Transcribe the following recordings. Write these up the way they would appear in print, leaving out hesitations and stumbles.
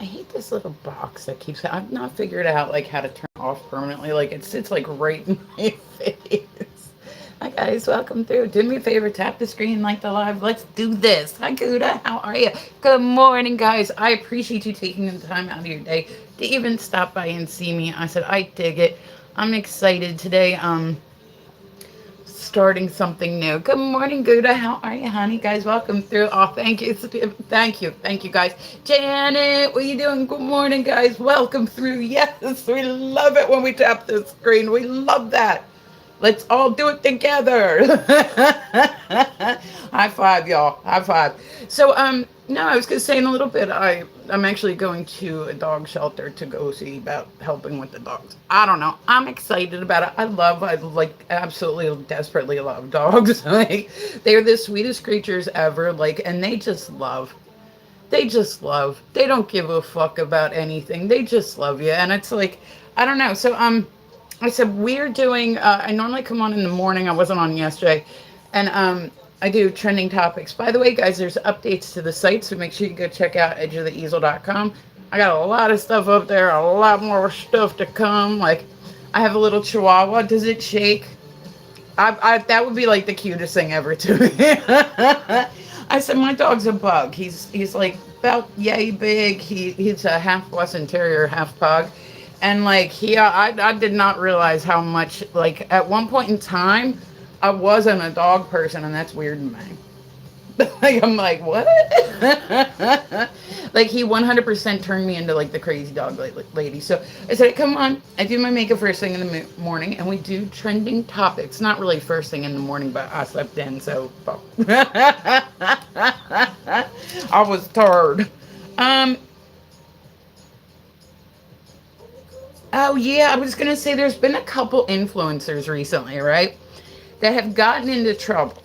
hate this little box that keeps. I've not figured out like how to turn it off permanently. Like it sits like right in my face. Hi guys, welcome through. Do me a favor, tap the screen, like the live. Let's do this. Hi Guda, how are you? Good morning, guys. I appreciate you taking the time out of your day to even stop by and see me. I said I dig it. I'm excited today. Starting something new. Good morning, Gouda. How are you, honey? Guys, welcome through. Oh, thank you. Thank you, guys. Janet, what are you doing? Good morning, guys. Welcome through. Yes, we love it when we tap the screen. We love that. Let's all do it together. High five, y'all. High five. So, no, I was gonna say in a little bit. I'm actually going to a dog shelter to go see about helping with the dogs. I don't know. I'm excited about it. I like absolutely desperately love dogs. Like they're the sweetest creatures ever. Like, and they just love. They just love. They don't give a fuck about anything. They just love you, and it's like, I don't know. So, I said we're doing. I normally come on in the morning. I wasn't on yesterday, and I do trending topics. By the way, guys, there's updates to the site, so make sure you go check out edgeoftheeasel.com. I got a lot of stuff up there, a lot more stuff to come. Like, I have a little chihuahua. Does it shake? That would be like the cutest thing ever to me. I said my dog's a bug. He's like about yay big. He's a half Boston Terrier, half pug, and like I did not realize how much like at one point in time I wasn't a dog person, and that's weird to me. Like I'm like what? Like he 100% turned me into like the crazy dog lady. So I said, come on. I do my makeup first thing in the morning, and we do trending topics. Not really first thing in the morning, but I slept in, so I was tired. Um. Oh yeah, I was gonna say there's been a couple influencers recently, right, that have gotten into trouble.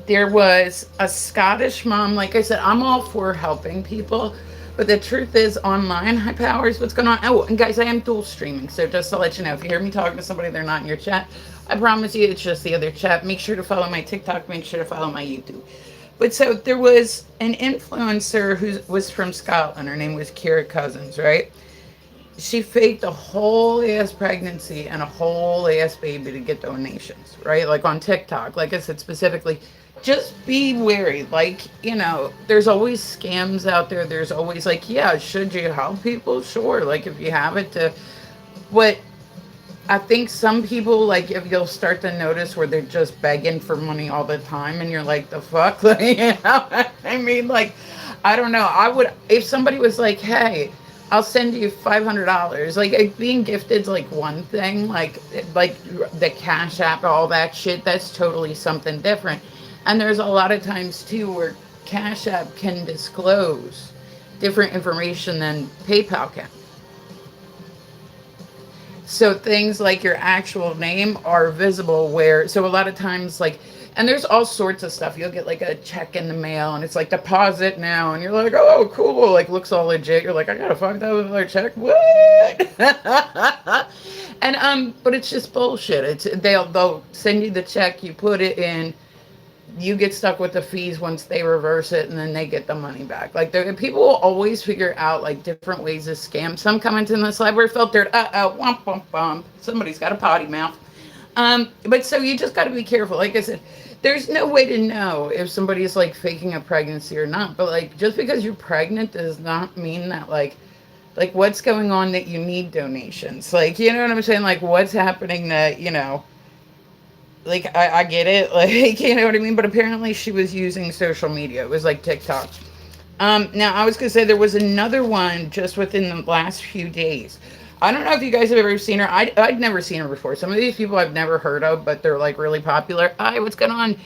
There was a Scottish mom. Like I said, I'm all for helping people, but the truth is, online, high powers, what's going on? Oh, and guys, I am dual streaming, so just to let you know, if you hear me talking to somebody, they're not in your chat. I promise you, it's just the other chat. Make sure to follow my TikTok. Make sure to follow my YouTube. But so there was an influencer who was from Scotland. Her name was Kira Cousins, right? She faked a whole ass pregnancy and a whole ass baby to get donations, right? Like on TikTok. Like I said specifically, just be wary. Like, there's always scams out there. There's always like, yeah, should you help people? Sure. Like if you have it to what I think some people like if you'll start to notice where they're just begging for money all the time and you're like the fuck? Like, I mean like I don't know. I would if somebody was like, hey, I'll send you $500. Like being gifted's like one thing. Like the Cash App, all that shit. That's totally something different. And there's a lot of times too where Cash App can disclose different information than PayPal can. So things like your actual name are visible where, so a lot of times like, and there's all sorts of stuff. You'll get like a check in the mail and it's like deposit now. And you're like, oh, cool. Like looks all legit. You're like, I got a $5,000 check. What? And, but it's just bullshit. They'll send you the check. You put it in, you get stuck with the fees once they reverse it and then they get the money back. Like people will always figure out like different ways to scam. Some comments in this library filtered, womp, womp, womp. Somebody's got a potty mouth. But so you just got to be careful. Like I said, there's no way to know if somebody's like faking a pregnancy or not. But like, just because you're pregnant does not mean that like what's going on that you need donations. Like, you know what I'm saying? Like what's happening that, like I get it. Like, you know what I mean? But apparently she was using social media. It was like TikTok. Now I was going to say there was another one just within the last few days. I don't know if you guys have ever seen her. I'd never seen her before. Some of these people I've never heard of, but they're like really popular. Hi, what's going on?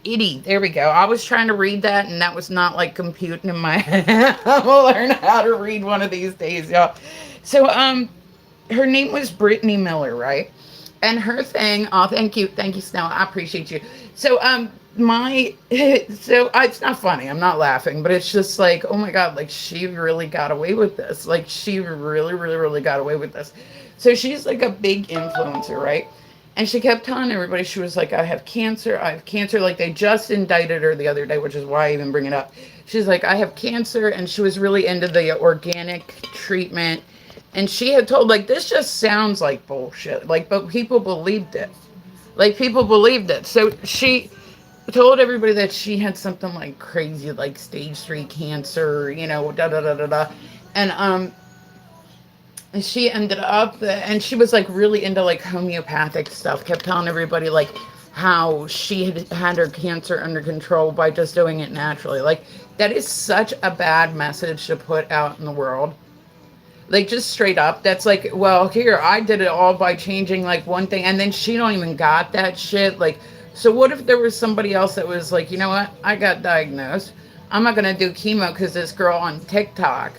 Edie, there we go. I was trying to read that and that was not like computing in my head. I'm gonna learn how to read one of these days, y'all. So, her name was Brittany Miller, right? And her thing, oh, thank you, Snow. I appreciate you. So, it's not funny. I'm not laughing, but it's just like, oh my God, like she really got away with this. Like she really, really, really got away with this. So she's like a big influencer, right? And she kept telling everybody, she was like, I have cancer. I have cancer. Like, they just indicted her the other day, which is why I even bring it up. She's like, I have cancer. And she was really into the organic treatment. And she had told, like, this just sounds like bullshit. Like, but people believed it. Like, people believed it. So she told everybody that she had something like crazy, like stage 3 cancer, da da da da da. And, and she ended up, and she was like really into like homeopathic stuff, kept telling everybody like how she had her cancer under control by just doing it naturally. Like, that is such a bad message to put out in the world. Like, just straight up, that's like, well, here, I did it all by changing like one thing, and then she don't even got that shit. Like, so what if there was somebody else that was like, you know what, I got diagnosed, I'm not gonna do chemo because this girl on TikTok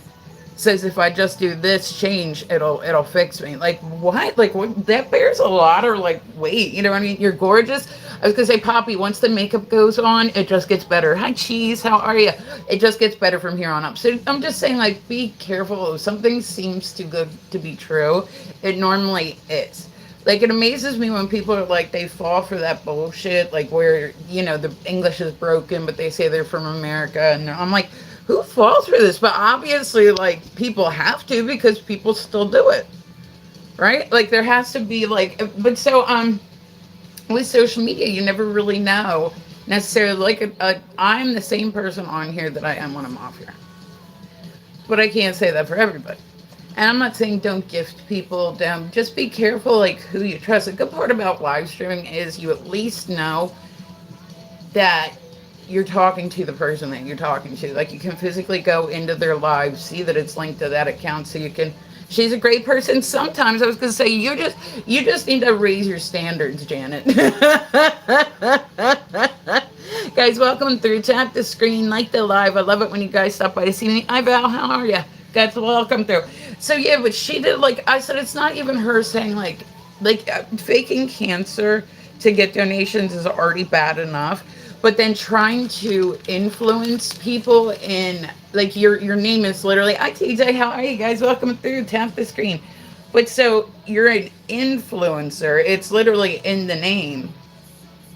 says if I just do this change, it'll fix me. Like, what? Like, what? That bears a lot of like weight. You know what I mean? You're gorgeous. I was gonna say, Poppy, once the makeup goes on, it just gets better. Hi, Cheese. How are you? It just gets better from here on up. So I'm just saying, like, be careful. If something seems too good to be true, it normally is. Like, it amazes me when people are like, they fall for that bullshit, like where, the English is broken, but they say they're from America. And I'm like, who falls for this? But obviously, like, people have to because people still do it, right? Like, there has to be, like, but so, with social media, you never really know necessarily. Like, I'm the same person on here that I am when I'm off here. But I can't say that for everybody. And I'm not saying don't gift people them. Just be careful, like, who you trust. The good part about live streaming is you at least know that you're talking to the person that you're talking to. Like, you can physically go into their live, see that it's linked to that account, so you can. She's a great person. Sometimes I was gonna say you just need to raise your standards, Janet. Guys, welcome through. Tap the screen, like the live. I love it when you guys stop by to see me. Hi, Val. How are you? Guys, welcome through. So yeah, but she did, like I said, it's not even her saying like faking cancer to get donations is already bad enough. But then trying to influence people in, like, your name is literally, hi TJ, how are you guys? Welcome through. Tap the screen. But so you're an influencer. It's literally in the name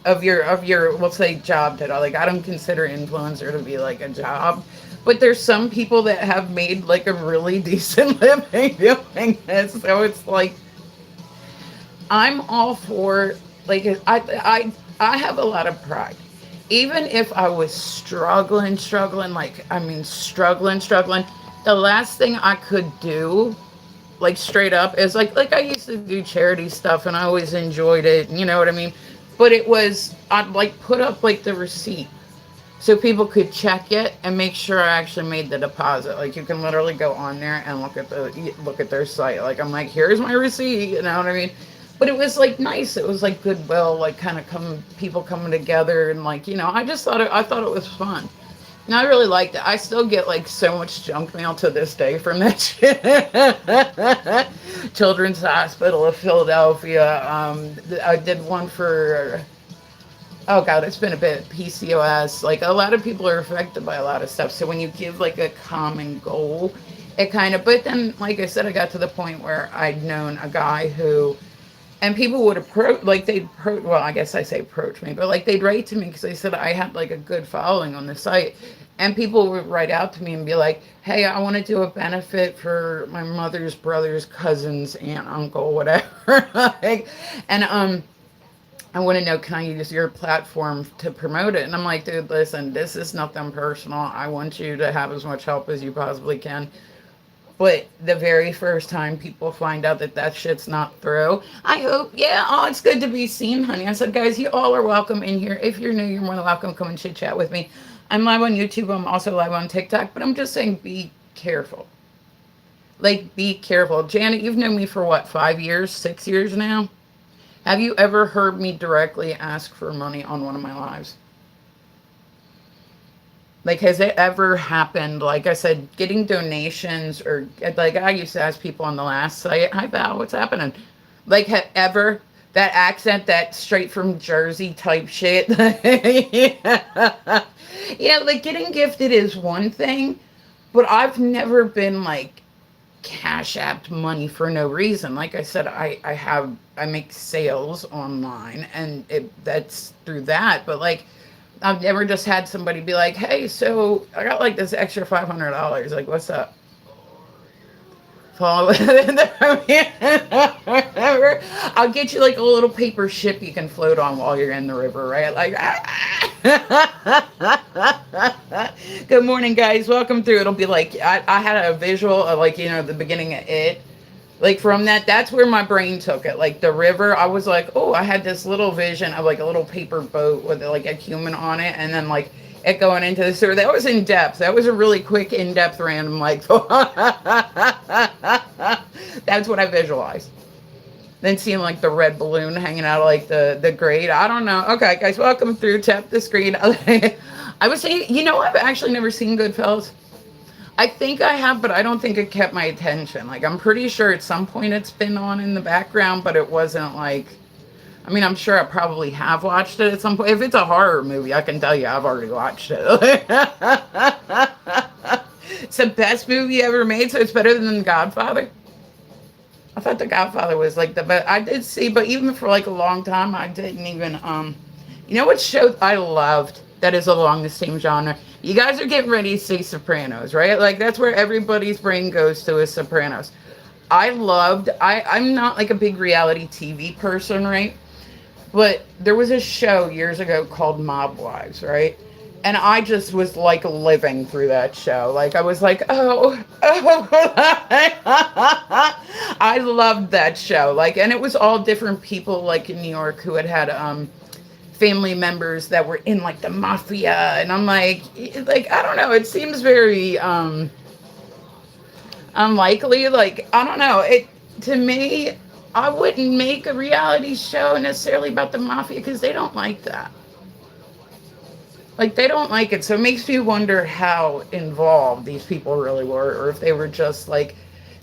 of your we'll say job title. Like, I don't consider influencer to be like a job, but there's some people that have made like a really decent living doing this. So it's like, I'm all for, like, I have a lot of pride. Even if I was struggling, like, I mean, struggling, the last thing I could do, like, straight up, is like I used to do charity stuff and I always enjoyed it. You know what I mean? But it was, I'd like put up like the receipt so people could check it and make sure I actually made the deposit. Like, you can literally go on there and look at their site. Like, I'm like, here's my receipt. You know what I mean? But it was like nice. It was like goodwill, like kind of people coming together, and like, I thought it was fun. And I really liked it. I still get like so much junk mail to this day from that shit. Children's Hospital of Philadelphia. I did one for, oh God, it's been a bit, PCOS. Like, a lot of people are affected by a lot of stuff. So when you give like a common goal, it kind of, but then, like I said, I got to the point where I'd known a guy who, and people would approach, like, well, I guess I say approach me, but like they'd write to me because they said I had like a good following on the site. And people would write out to me and be like, hey, I want to do a benefit for my mother's brother's cousin's aunt, uncle, whatever. Like, and I want to know, can I use your platform to promote it? And I'm like, dude, listen, this is nothing personal. I want you to have as much help as you possibly can. But the very first time people find out that shit's not through, I hope, yeah, oh, it's good to be seen, honey. I said, guys, you all are welcome in here. If you're new, you're more than welcome. Come and chit chat with me. I'm live on YouTube. I'm also live on TikTok. But I'm just saying, be careful. Like, be careful. Janet, you've known me for what, 5 years, 6 years now? Have you ever heard me directly ask for money on one of my lives? Like, has it ever happened? Like I said, getting donations, or like I used to ask people on the last site, hi Val, what's happening? Like, ever that accent, that straight from Jersey type shit. Yeah. Yeah, like, getting gifted is one thing, but I've never been like cash apped money for no reason. Like I said, I make sales online, and that's through that. But like, I've never just had somebody be like, "Hey, so I got like this extra $500. Like, what's up?" Fall in the I'll get you like a little paper ship you can float on while you're in the river, right? Like, good morning, guys. Welcome through. It'll be like I had a visual of like the beginning of it. Like from that, that's where my brain took it. Like the river, I was like, oh, I had this little vision of like a little paper boat with like a human on it, and then like it going into the sewer. That was in depth. That was a really quick, in depth, random like. That's what I visualized. Then seeing like the red balloon hanging out of like the grate. I don't know. Okay, guys, welcome through. Tap the screen. I was saying, I've actually never seen Goodfellas. I think I have, but I don't think it kept my attention. Like, I'm pretty sure at some point it's been on in the background, but it wasn't like, I mean, I'm sure I probably have watched it at some point. If it's a horror movie, I can tell you I've already watched it. It's the best movie ever made, so it's better than The Godfather. I thought The Godfather was like the best. I did see, but even for like a long time, I didn't even, you know what show I loved that is along the same genre? You guys are getting ready to see Sopranos, right? Like, that's where everybody's brain goes to, is Sopranos. I'm not like a big reality TV person, right? But there was a show years ago called Mob Wives, right? And I just was like living through that show. Like, I was like, oh. I loved that show. Like, and it was all different people like in New York who had family members that were in like the mafia. And I'm like, I don't know. It seems very unlikely. Like, I don't know. To me, I wouldn't make a reality show necessarily about the mafia because they don't like that. Like, they don't like it. So it makes me wonder how involved these people really were, or if they were just like,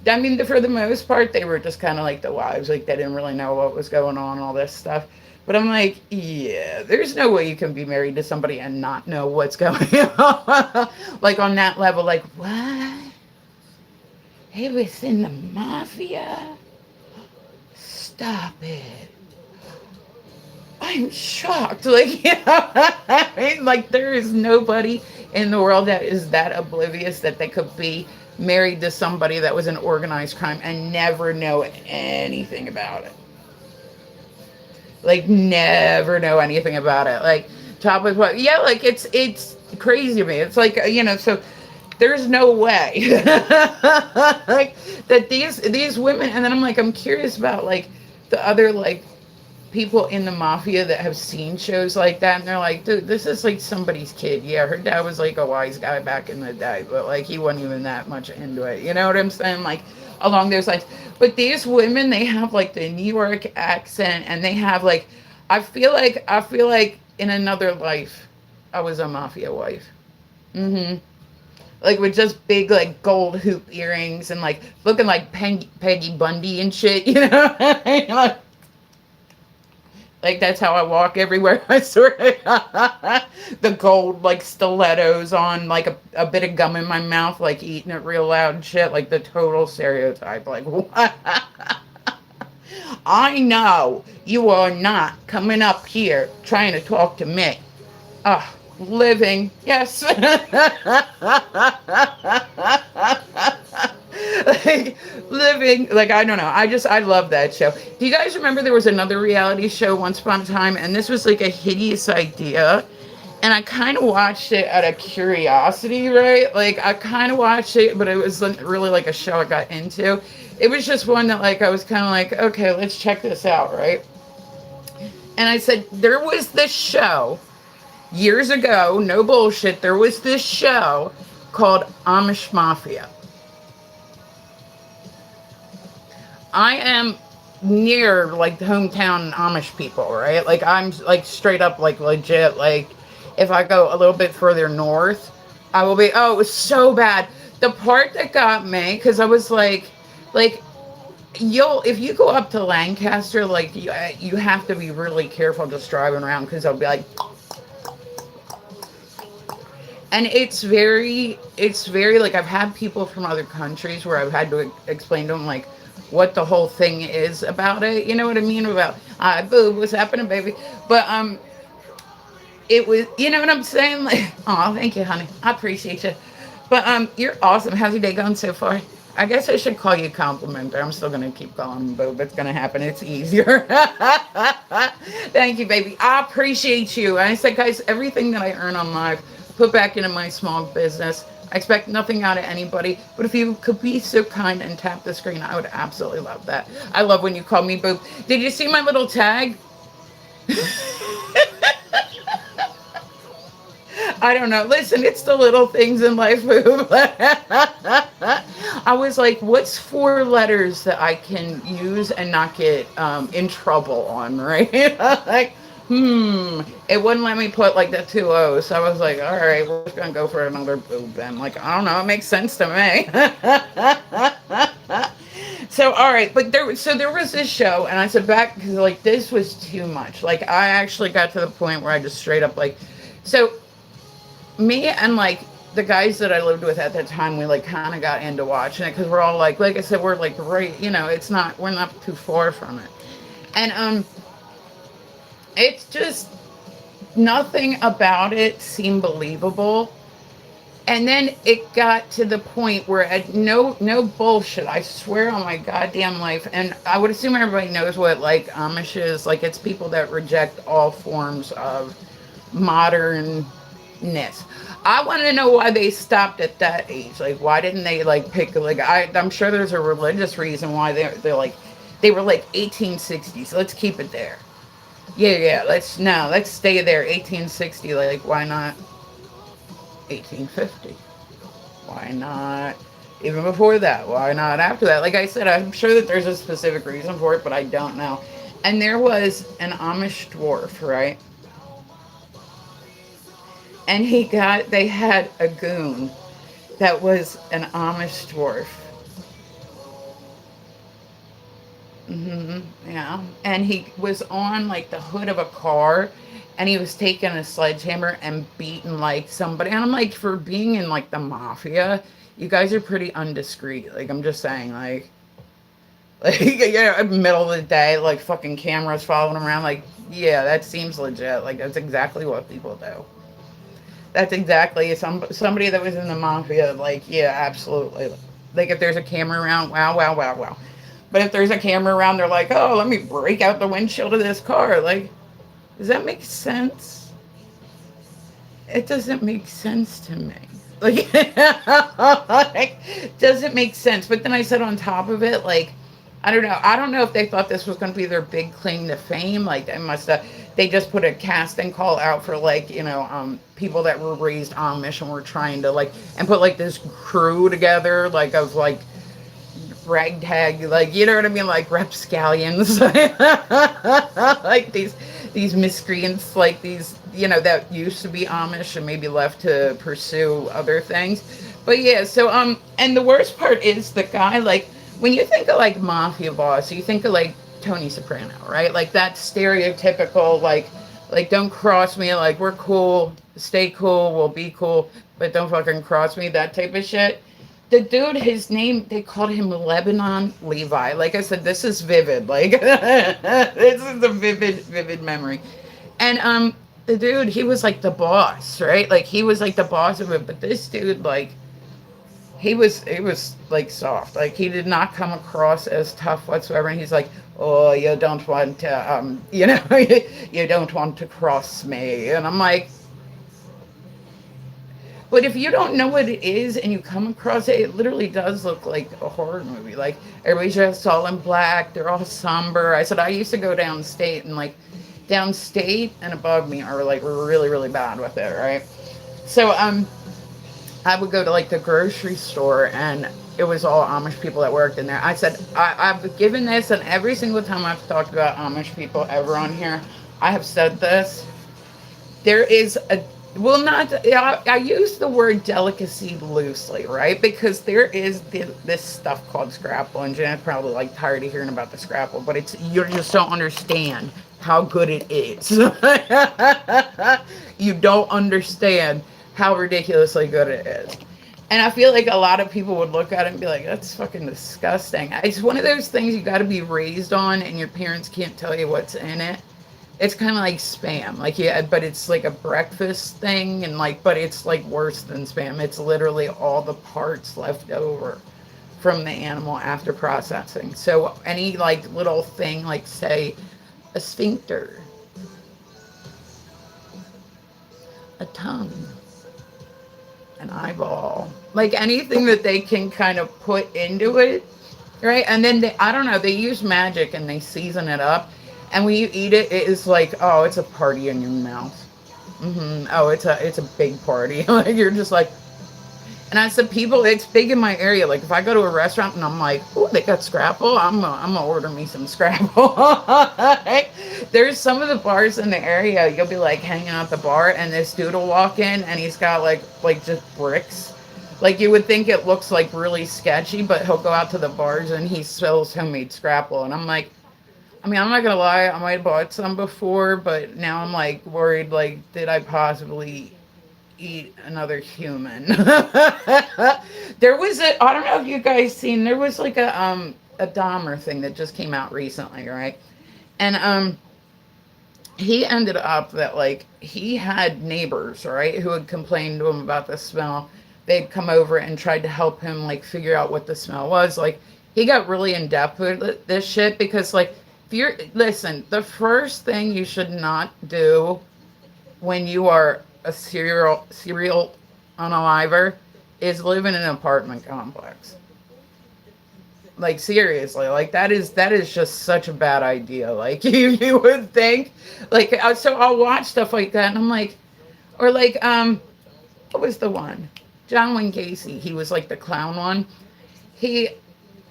I mean, for the most part, they were just kind of like the wives. Like, they didn't really know what was going on, all this stuff. But I'm like, yeah, there's no way you can be married to somebody and not know what's going on. Like, on that level, like, what? He was in the mafia? Stop it. I'm shocked. Like, I mean, like, there is nobody in the world that is that oblivious that they could be married to somebody that was in organized crime and never know anything about it. Like, never know anything about it. Like, top of what? Yeah, like, it's crazy to me. It's like, so there's no way like that these women. And then I'm like, I'm curious about like the other like people in the mafia that have seen shows like that, and they're like, dude, this is like somebody's kid. Yeah, her dad was like a wise guy back in the day, but like he wasn't even that much into it. You know what I'm saying? Like, along those lines. But these women, they have like the New York accent, and they have like, I feel like in another life, I was a mafia wife. Like, with just big like gold hoop earrings and like looking like Peggy Bundy and shit. You know. Like, that's how I walk everywhere. I sort of the gold like stilettos on, like a bit of gum in my mouth, like eating it real loud and shit, like the total stereotype. Like, what? I know you are not coming up here trying to talk to me. Living, yes. Like, living, like, I don't know. I love that show. Do you guys remember there was another reality show once upon a time, and this was like a hideous idea, and I kind of watched it out of curiosity, right? Like, I kind of watched it, but it wasn't really like a show I got into. It was just one that like I was kind of like, okay, let's check this out, right? And I said, there was this show years ago, no bullshit, there was this show called Amish Mafia. I am near like the hometown Amish people, right? Like, I'm like straight up like legit. Like, if I go a little bit further north, I will be, oh, it was so bad. The part that got me, because I was like, if you go up to Lancaster, like, you have to be really careful just driving around, because I'll be like, And it's very like I've had people from other countries where I've had to explain to them like what the whole thing is about it. You know what I mean? About boo, what's happening, baby? But it was, you know what I'm saying? Like, oh, thank you, honey. I appreciate you. But you're awesome. How's your day going so far? I guess I should call you compliment. I'm still gonna keep calling him boob. It's gonna happen. It's easier. Thank you, baby. I appreciate you. And I said, guys, everything that I earn on live, put back into my small business. I expect nothing out of anybody, but if you could be so kind and tap the screen, I would absolutely love that. I love when you call me boob. Did you see my little tag? I don't know. Listen, it's the little things in life, boob. I was like, what's four letters that I can use and not get in trouble on, right? Like, it wouldn't let me put like the two O's. So I was like, all right, we're just gonna go for another boob then. Like, I don't know, it makes sense to me. So all right, but there was this show, and I said back because like this was too much. Like I actually got to the point where I just straight up like, so me and like the guys that I lived with at that time, we like kind of got into watching it because we're all like I said, we're like right, you know, we're not too far from it, and it's just nothing about it seemed believable. And then it got to the point where no bullshit. I swear on my goddamn life, and I would assume everybody knows what like Amish is. Like it's people that reject all forms of modernness. I want to know why they stopped at that age. Like why didn't they like pick like I'm sure there's a religious reason why they're like they were like 1860s. Let's keep it there. Yeah. Let's stay there. 1860. Like why not 1850? Why not even before that? Why not after that? Like I said, I'm sure that there's a specific reason for it, but I don't know. And there was an Amish dwarf, right? And they had a goon that was an Amish dwarf. Yeah. And he was on like the hood of a car and he was taking a sledgehammer and beating like somebody. And I'm like, for being in like the mafia, you guys are pretty undiscreet. Like, I'm just saying, like, yeah, middle of the day, like fucking cameras following him around. Like, yeah, that seems legit. Like, that's exactly what people do. That's exactly somebody that was in the mafia. Like, yeah, absolutely. Like, if there's a camera around, wow, wow, wow, wow. But if there's a camera around, they're like, oh, let me break out the windshield of this car. Like, does that make sense? It doesn't make sense to me. Like, doesn't make sense. But then I said on top of it, like, I don't know. I don't know if they thought this was going to be their big claim to fame. Like, they must have. They just put a casting call out for like, people that were raised Amish and were trying to like, and put like this crew together, like of like ragtag, like you know what I mean, like rapscallions, like these miscreants, like these that used to be Amish and maybe left to pursue other things. But yeah, so and the worst part is the guy, like when you think of like mafia boss, you think of like Tony Soprano, right? Like that stereotypical like don't cross me, like we're cool, stay cool, we'll be cool, but don't fucking cross me, that type of shit. The dude, his name, they called him Lebanon Levi. Like I said, this is vivid. Like, this is a vivid memory. And the dude, he was like the boss, right? Like he was like the boss of it. But this dude, like, he was like soft. Like he did not come across as tough whatsoever. And he's like, oh, you don't want to, you don't want to cross me. And I'm like, but if you don't know what it is and you come across it, it literally does look like a horror movie. Like everybody's dressed all in black, they're all somber. I said I used to go downstate and like downstate and above me are like really, really bad with it, right? So I would go to like the grocery store and it was all Amish people that worked in there. I said, I've given this, and every single time I've talked about Amish people ever on here, I have said this. There is a well, not. I use the word delicacy loosely, right? Because there is this stuff called scrapple, and Janet's probably like tired of hearing about the scrapple, but you just don't understand how good it is. You don't understand how ridiculously good it is. And I feel like a lot of people would look at it and be like, that's fucking disgusting. It's one of those things you got to be raised on, and your parents can't tell you what's in it. It's kind of like spam. Like, yeah, but it's like a breakfast thing, and like, but it's like worse than spam. It's literally all the parts left over from the animal after processing. So any like little thing, like say a sphincter, a tongue, an eyeball, like anything that they can kind of put into it, right? And then they, I don't know, they use magic and they season it up, and when you eat it, it is like, oh, it's a party in your mouth. Oh, it's a big party. Like you're just like, and I said, people, it's big in my area. Like if I go to a restaurant and I'm like, oh, they got Scrapple, I'm gonna order me some Scrapple. There's some of the bars in the area. You'll be like hanging out at the bar, and this dude will walk in, and he's got like just bricks. Like you would think it looks like really sketchy, but he'll go out to the bars and he sells homemade Scrapple, and I'm like, I mean, I'm not gonna lie, I might have bought some before, but now I'm like worried, like, did I possibly eat another human? There was I don't know if you guys seen, there was like a Dahmer thing that just came out recently, right? And he ended up that like he had neighbors, right, who had complained to him about the smell. They'd come over and tried to help him like figure out what the smell was. Like he got really in depth with this shit because like if you're listen, the first thing you should not do when you are a serial unaliver is live in an apartment complex. Like seriously, like that is just such a bad idea. Like you would think, like so I'll watch stuff like that, and I'm like, or like what was the one? John Wayne Gacy. He was like the clown one. He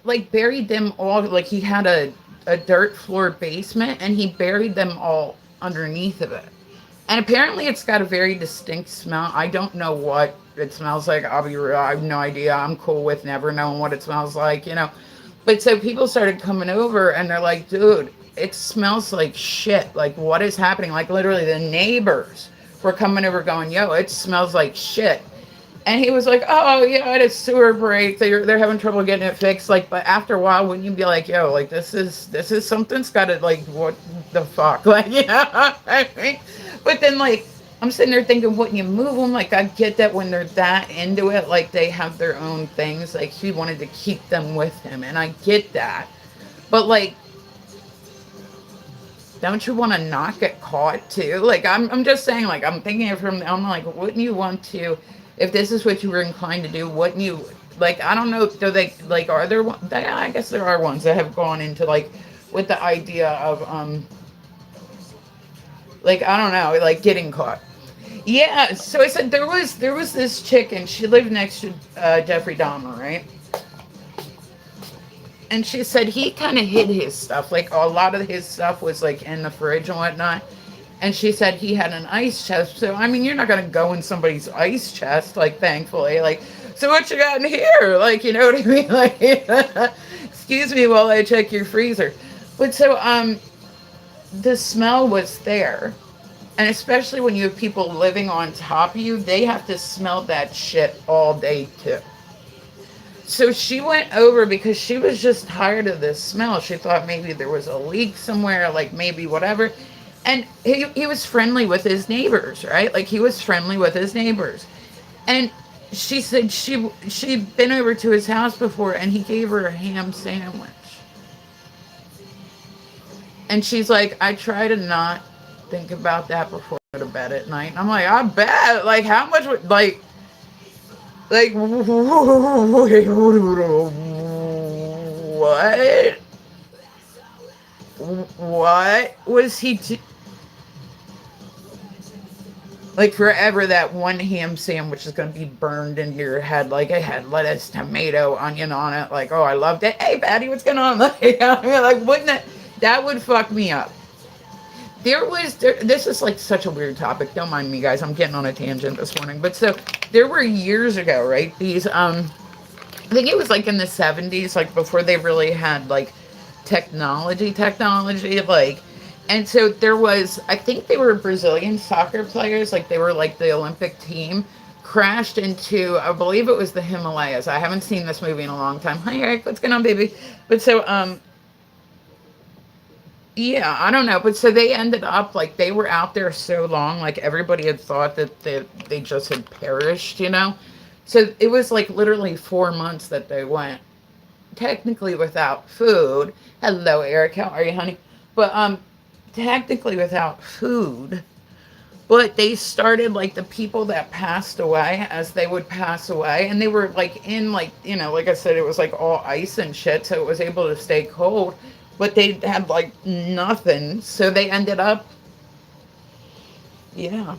like buried them all. Like he had a dirt floor basement, and he buried them all underneath of it. And apparently, it's got a very distinct smell. I don't know what it smells like. I'll be real. I have no idea. I'm cool with never knowing what it smells like, you know. But so people started coming over and they're like, dude, it smells like shit. Like, what is happening? Like, literally, the neighbors were coming over going, yo, it smells like shit. And he was like, oh, yeah, I had a sewer break. They're having trouble getting it fixed. Like, but after a while, wouldn't you be like, yo, like, this is something's got to, like, what the fuck? Like, you know what I mean? But then, like, I'm sitting there thinking, wouldn't you move them? Like, I get that when they're that into it, like, they have their own things. Like, he wanted to keep them with him, and I get that. But, like, don't you want to not get caught, too? Like, I'm just saying, like, I'm thinking it from, I'm like, wouldn't you want to, if this is what you were inclined to do, wouldn't you, like, I don't know, do they, like, are there, I guess there are ones that have gone into, like, with the idea of, like, I don't know, like, getting caught. Yeah, so I said there was this chick and she lived next to Jeffrey Dahmer, right? And she said he kind of hid his stuff. Like a lot of his stuff was like in the fridge and whatnot. And she said he had an ice chest. So I mean, you're not gonna go in somebody's ice chest, like thankfully. Like, so what you got in here? Like, you know what I mean? Like, excuse me while I check your freezer. But so the smell was there. And especially when you have people living on top of you, they have to smell that shit all day too. So she went over because she was just tired of this smell. She thought maybe there was a leak somewhere, like maybe whatever. And he was friendly with his neighbors, right? Like he was friendly with his neighbors. And she said she'd been over to his house before and he gave her a ham sandwich. And she's like, I try to not think about that before I go to bed at night. And I'm like, I bet. Like, how much would, like, what? What was he, like, forever that one ham sandwich is going to be burned into your head. Like, it had lettuce, tomato, onion on it. Like, oh, I loved it. Hey, Patty, what's going on? Like, I mean, like, wouldn't that would fuck me up. This is like such a weird topic. Don't mind me, guys. I'm getting on a tangent this morning. But so there were years ago, right? These, I think it was like in the 70s, like before they really had like technology, like, and so there was, I think they were Brazilian soccer players, like they were like the Olympic team, crashed into, I believe it was the Himalayas. I haven't seen this movie in a long time. Hi Eric, what's going on, baby? But so yeah, I don't know. But so they ended up like they were out there so long, like everybody had thought that they just had perished, you know? So it was like literally 4 months that they went technically without food. Hello, Eric. How are you, honey? But technically without food. But they started like the people that passed away as they would pass away, and they were like in like like I said, it was like all ice and shit, so it was able to stay cold. But they had like nothing, so they ended up, yeah,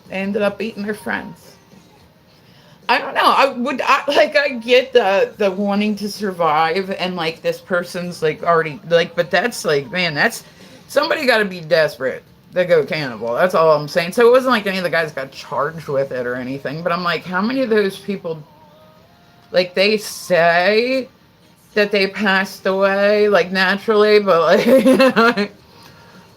they ended up eating their friends. I don't know. I get the wanting to survive, and like this person's like already like, but that's like, man, that's somebody got to be desperate to go cannibal. That's all I'm saying. So it wasn't like any of the guys got charged with it or anything, but I'm like, how many of those people, like they say that they passed away like naturally, but like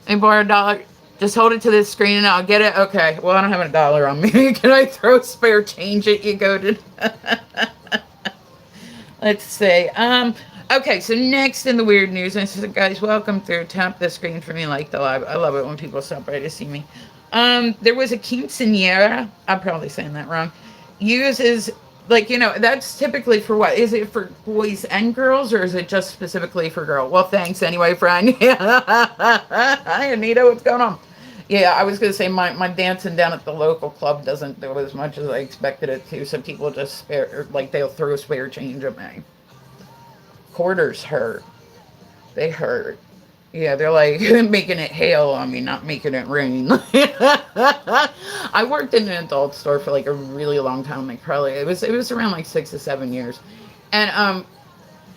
I borrow a dollar. Just hold it to this screen and I'll get it. Okay. Well, I don't have a dollar on me. Can I throw spare change at you, goated? Let's see. Okay, so next in the weird news, and I said, guys, welcome through. Tap the screen for me like the live. I love it when people stop by to see me. There was a quinceanera. I'm probably saying that wrong. Uses like that's typically for what? Is it for boys and girls, or is it just specifically for girls? Well, thanks anyway, friend. Hi, Anita. What's going on? Yeah, I was gonna say my dancing down at the local club doesn't do as much as I expected it to, so people just spare like they'll throw spare change at me. Quarters hurt. They hurt. Yeah, they're like making it hail on me, not making it rain. I worked in an adult store for like a really long time, like probably it was around like 6 to 7 years, and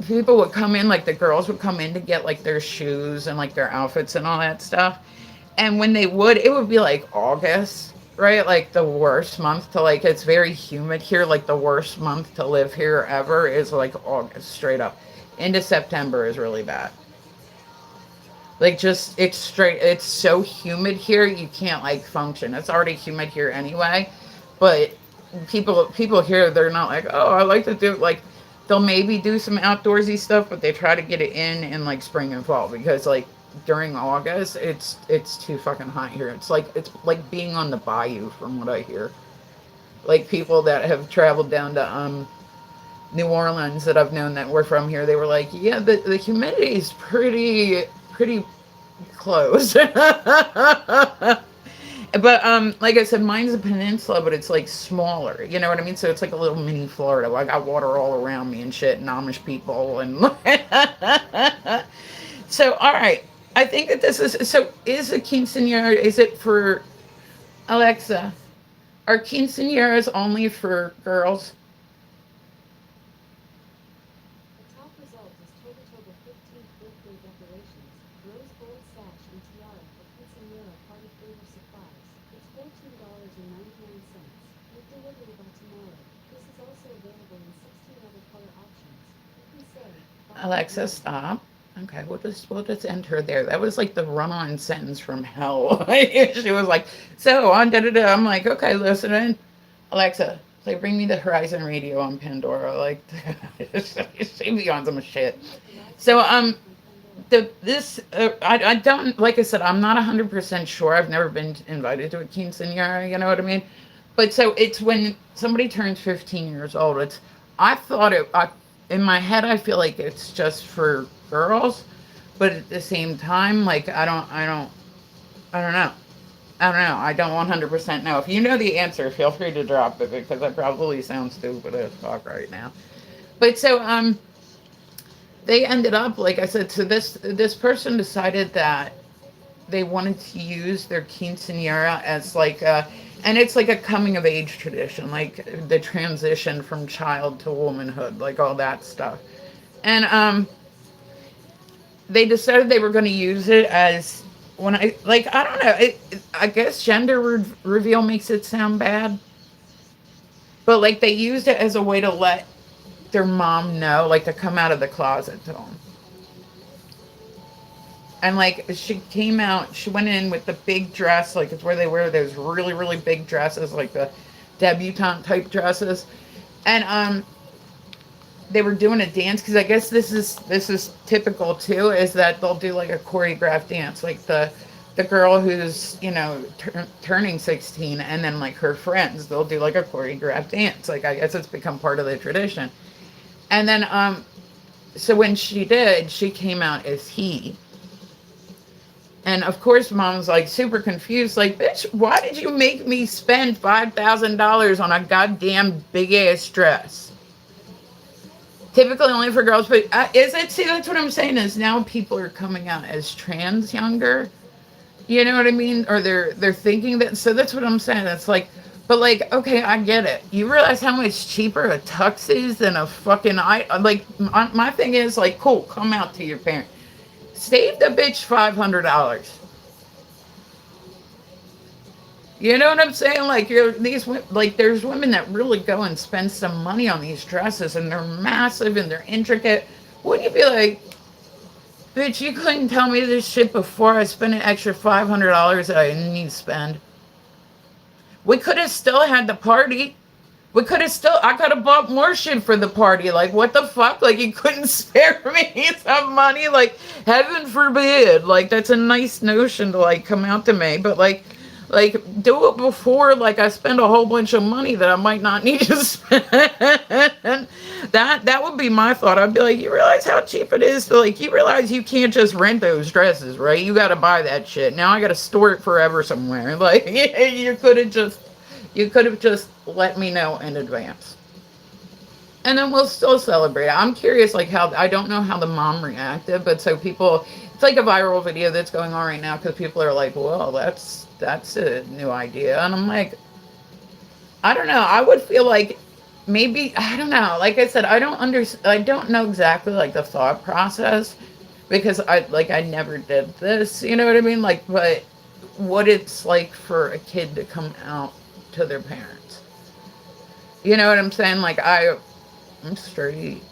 people would come in, like the girls would come in to get like their shoes and like their outfits and all that stuff, and when they would, it would be like August, right? Like the worst month to like, it's very humid here. Like the worst month to live here ever is like August, straight up. Into September is really bad. Like just it's straight. It's so humid here, you can't like function. It's already humid here anyway, but people here, they're not like, oh, I like to do like, they'll maybe do some outdoorsy stuff, but they try to get it in like spring and fall, because like during August it's too fucking hot here. It's like being on the bayou from what I hear. Like people that have traveled down to New Orleans that I've known that were from here, they were like, yeah, the humidity is pretty close. But like I said, mine's a peninsula, but it's like smaller. You know what I mean? So it's like a little mini Florida. I got water all around me and shit, and Amish people and so all right. I think that this is so. Is a quinceanera? Is it for Alexa? Are quinceaneras only for girls? Alexa, stop. Okay, we'll just end her there. That was like the run-on sentence from hell. She was like, "So on da da da." I'm like, "Okay, listening." Alexa, play "Bring Me the Horizon" radio on Pandora. Like, she be on some shit. So I don't, like I said, I'm not 100% sure. I've never been invited to a quinceanera. You know what I mean? But so it's when somebody turns 15 years old. I thought in my head, I feel like it's just for girls, but at the same time, like I don't know. I don't know. I don't 100% know. If you know the answer, feel free to drop it, because I probably sound stupid as fuck right now. But so they ended up, like I said, so this person decided that they wanted to use their quinceanera as like a, and it's like a coming of age tradition, like the transition from child to womanhood, like all that stuff. And they decided they were going to use it as, when I don't know, I guess gender reveal makes it sound bad, but like they used it as a way to let their mom know, like to come out of the closet to them. And like she came out, she went in with the big dress, like it's where they wear those really, really big dresses, like the debutante type dresses. And they were doing a dance because I guess this is typical too, is that they'll do like a choreographed dance, like the girl who's turning 16, and then like her friends, they'll do like a choreographed dance. Like, I guess it's become part of the tradition. And then so when she did, she came out as he. And of course, mom's like super confused, like, bitch, why did you make me spend $5,000 on a goddamn big ass dress? Typically only for girls, but is it? See, that's what I'm saying, is now people are coming out as trans younger. You know what I mean? Or they're thinking that. So that's what I'm saying. It's like, but like, okay, I get it. You realize how much cheaper a tux is than a fucking like. My thing is like, cool, come out to your parent, save the bitch $500. You know what I'm saying? Like, like, there's women that really go and spend some money on these dresses, and they're massive and they're intricate. Wouldn't you be like, bitch, you couldn't tell me this shit before I spent an extra $500 that I didn't need to spend? We could have still had the party. I could have bought more shit for the party. Like, what the fuck? Like, you couldn't spare me some money? Like, heaven forbid. Like, that's a nice notion to, like, come out to me. But, like, do it before, like, I spend a whole bunch of money that I might not need to spend. That would be my thought. I'd be like, you realize how cheap it is to, like, you realize you can't just rent those dresses, right? You got to buy that shit. Now I got to store it forever somewhere. Like, you could have just let me know in advance. And then we'll still celebrate. I'm curious, like, how, I don't know how the mom reacted, but so people, it's like a viral video that's going on right now, because people are like, well, that's a new idea. And I'm like, I don't know. I would feel like maybe, I don't know. Like I said, I don't know exactly like the thought process, because I never did this, you know what I mean? Like, but what it's like for a kid to come out to their parents. You know what I'm saying? Like, I'm straight.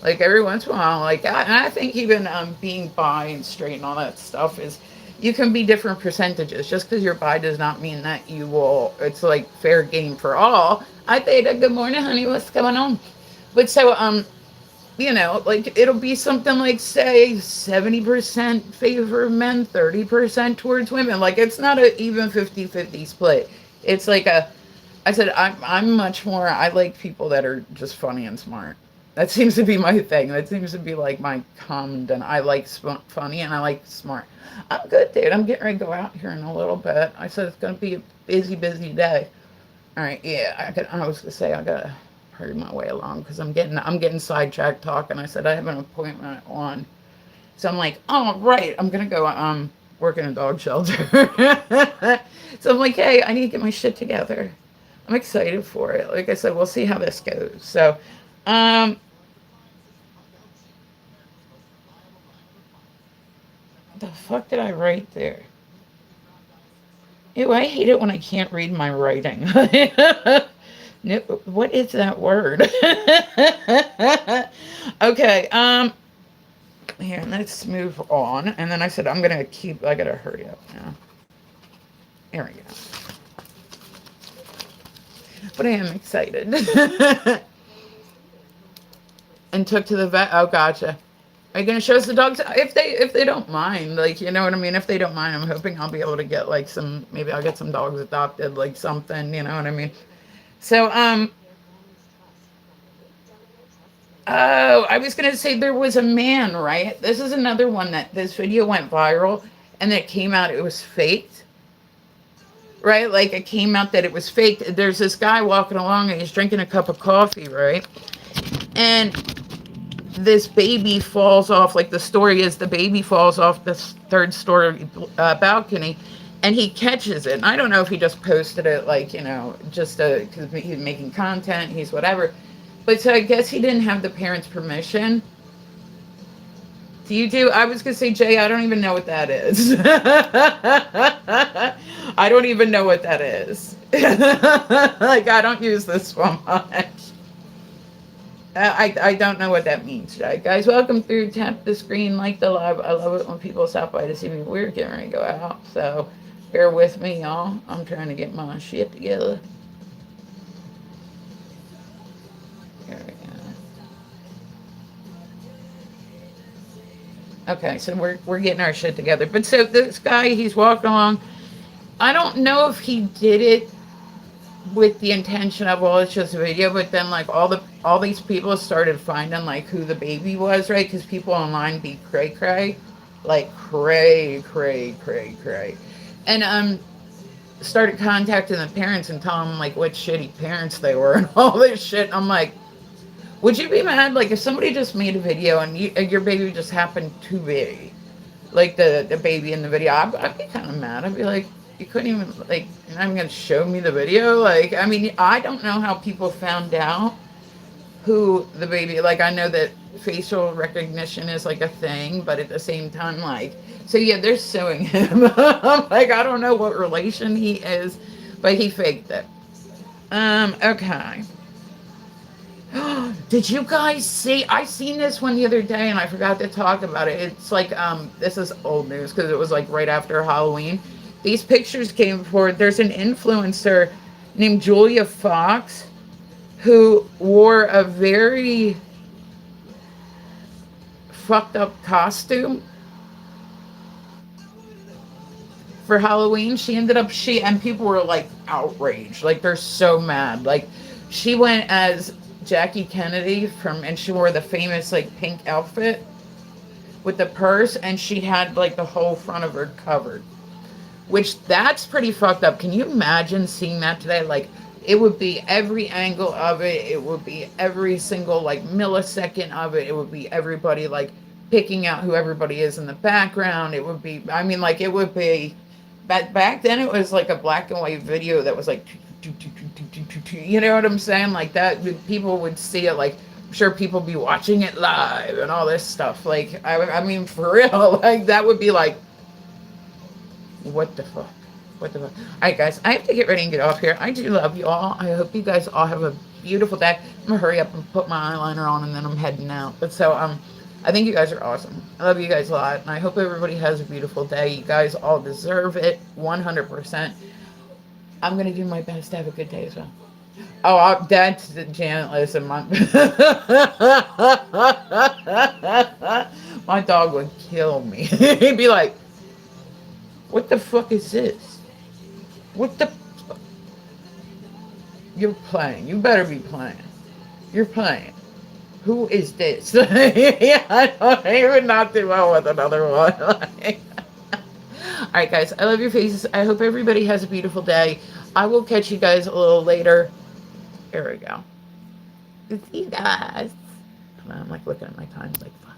Like, every once in a while, like, and I think even being bi and straight and all that stuff is, you can be different percentages. Just because you're bi does not mean that you will, it's like fair game for all. I Theta, good morning, honey, what's going on? But so, like, it'll be something like, say, 70% favor men, 30% towards women. Like, it's not a even 50-50 split. It's like I said, I'm much more, I like people that are just funny and smart. That seems to be my thing. That seems to be like my common, and I like funny and I like smart. I'm good, dude. I'm getting ready to go out here in a little bit. I said it's going to be a busy, busy day. All right, yeah. I was gonna say I gotta hurry my way along, because I'm getting sidetracked talking. I said I have an appointment at 1, so I'm like, oh right, I'm gonna go work in a dog shelter. So I'm like, hey, I need to get my shit together. I'm excited for it. Like I said, we'll see how this goes. So, the fuck did I write there? Ew, I hate it when I can't read my writing. No, what is that word? Okay, here, let's move on. And then I said, I gotta hurry up now. There we go. But I am excited. And took to the vet. Oh, gotcha. Are you gonna show us the dogs if they don't mind? Like, you know what I mean? If they don't mind, I'm hoping I'll be able to get like some. Maybe I'll get some dogs adopted, like something. You know what I mean? So Oh, I was gonna say there was a man, right? This is another one that this video went viral, and it came out it was faked, right? Like, it came out that it was faked. There's this guy walking along and he's drinking a cup of coffee, right? And this baby falls off. Like, the story is the baby falls off the third story balcony, and he catches it. And I don't know if he just posted it, like, just because he's making content, he's whatever. But so I guess he didn't have the parents' permission. Do? I was going to say, Jay, I don't even know what that is. I don't even know what that is. Like, I don't use this one much. I don't know what that means, Jay. Guys, welcome through. Tap the screen, like the live. I love it when people stop by to see me. We're getting ready to go out, so bear with me, y'all. I'm trying to get my shit together. Okay, so we're getting our shit together. But so this guy, he's walking along. I don't know if he did it with the intention of, well, it's just a video, but then like all these people started finding like who the baby was, right? Because people online be cray cray, like cray, and started contacting the parents and telling them like what shitty parents they were and all this shit. I'm like, would you be mad like if somebody just made a video and your baby just happened to be like the baby in the video? I'd be kind of mad. I'd be like, you couldn't even like, you're not even gonna show me the video. Like, I mean, I don't know how people found out who the baby. Like, I know that facial recognition is like a thing, but at the same time, like, so yeah, they're suing him. I'm like, I don't know what relation he is, but he faked it. Okay. Did you guys see? I seen this one the other day and I forgot to talk about it. It's like this is old news because it was like right after Halloween. These pictures came forward. There's an influencer named Julia Fox who wore a very fucked up costume for Halloween. She ended up and people were like outraged. Like they're so mad. Like she went as Jackie Kennedy and she wore the famous like pink outfit with the purse, and she had like the whole front of her covered, which that's pretty fucked up. Can you imagine seeing that today? Like it would be every angle of it. It would be every single like millisecond of it. It would be everybody like picking out who everybody is in the background. It would be, I mean, like it would be, back then it was like a black and white video that was like, you know what I'm saying? Like that, people would see it. Like, I'm sure people be watching it live and all this stuff. Like, I mean, for real, like that would be like, what the fuck? What the fuck? All right, guys, I have to get ready and get off here. I do love you all. I hope you guys all have a beautiful day. I'm gonna hurry up and put my eyeliner on, and then I'm heading out. But so, I think you guys are awesome. I love you guys a lot, and I hope everybody has a beautiful day. You guys all deserve it, 100%. I'm gonna do my best to have a good day as well. Oh, that's Janet. Listen, my dog would kill me. He'd be like, "What the fuck is this? What the? You're playing. You better be playing. You're playing. Who is this?" Yeah, I would not do well with another one. All right, guys, I love your faces. I hope everybody has a beautiful day. I will catch you guys a little later. Here we go. See you guys. I'm like looking at my time. Like, fuck.